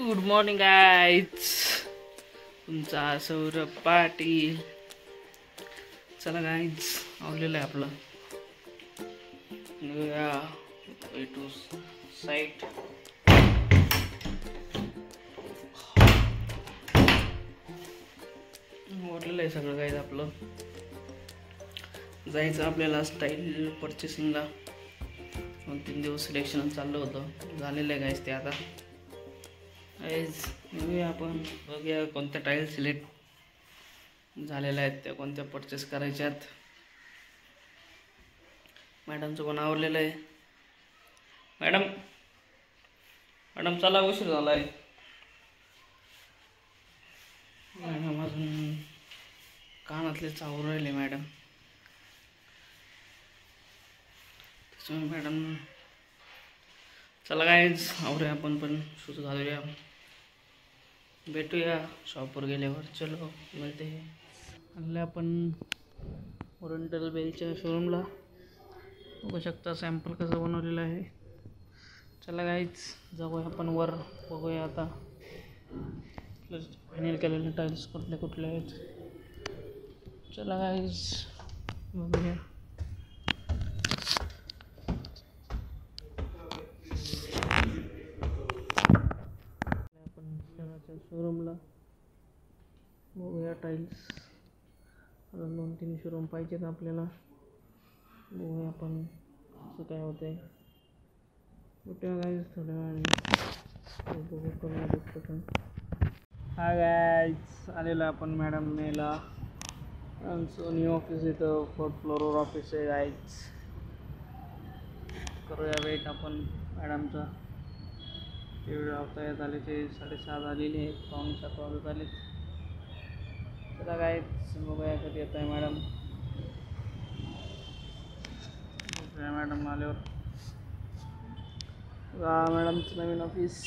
Good morning guys, तुमचा सौरभ पाटील. चला guys, आवलेलं आहे आपलं. वे टू साईट. आवडलेलं आहे सगळं गाईज आपलं. जायचं आपल्याला स्टाईल परचेसिंगला. 2-3 दिवस सिलेक्शन चाललं होतं, झालेलं आहे गाईज ते. आता आपण बघूया कोणत्या टाईल सिलेक्ट झालेल्या आहेत, त्या कोणत्या परचेस करायच्यात. मॅडमचं कोण आवडलेलं आहे. मॅडम चला, उशीर झाला आहे. मॅडम अजून कानातले चावून राहिले मॅडम. मॅडम चला गाईज, आवरूया आपण पण, शूज घालूया, भेटूया शॉपवर गेल्यावर. चलो मिळते. आणलं आपण ओरिएंटल बेलच्या शोरूमला. बघू शकता सॅम्पल कसं बनवलेलं आहे. चला गाईज, जाऊया आपण वर, बघूया आता फायनल केलेले टाईल्स कुठले कुठले आहेत. चला गाईज, बघूया. शोरूमला बघूया टाईल्स. अजून 2-3 शोरूम पाहिजेत आपल्याला. बघूया आपण कसं काय होतंय. कुठे गाईज थोड्या वेळाने बघू, करूया डिस्कशन. हा गाईज, आलेलं आपण मॅडम नेला. आमचं न्यू ऑफिस इथं 4th फ्लोअरवर ऑफिस आहे गाईज. करूया वेट आपण मॅडमचा. एवढे आता येत आले ते 6:30 झालेले आहेत, 6:45 वाजत आलेत. चला काय बघूया कधी येत आहे मॅडम. बघूया मॅडम आल्यावर. मॅडमचं नवीन ऑफिस.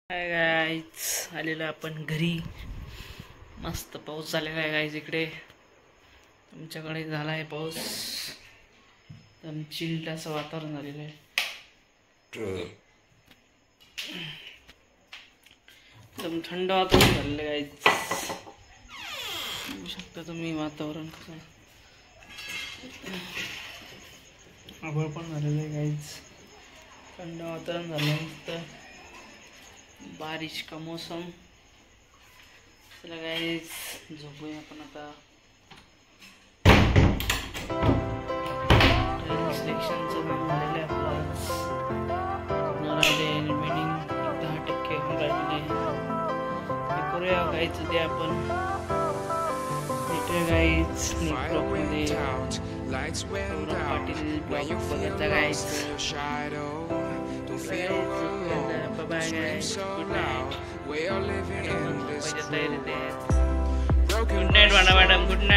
काय गाईज, आलेलं आपण घरी. मस्त पाऊस झालेला आहे गाईज इकडे. तुमच्याकडे झाला आहे पाऊस? एकदम चिल्ड असं वातावरण झालेलं आहे. एकदम थंड वातावरण झालेलं आहे. बघू शकता तुम्ही वातावरण कसं. आभाळ पण झालेलं आहे गाईज. थंड वातावरण झालं मस्त. बारिश का मौसम. चला गाईज, झोपूया आपण आता. सिलेक्शनचं काम झालेलं आहे आपलं. रिमेनिंग 10% राहिले. ते करूया गाईच ते आपण. भेटूया गाईच ब्लॉगमध्ये. सौरभ पाटील ब्लॉग बघायचा गाईच. Bye guys, good night. Good night म्हणा मॅडम, गुड नाईट.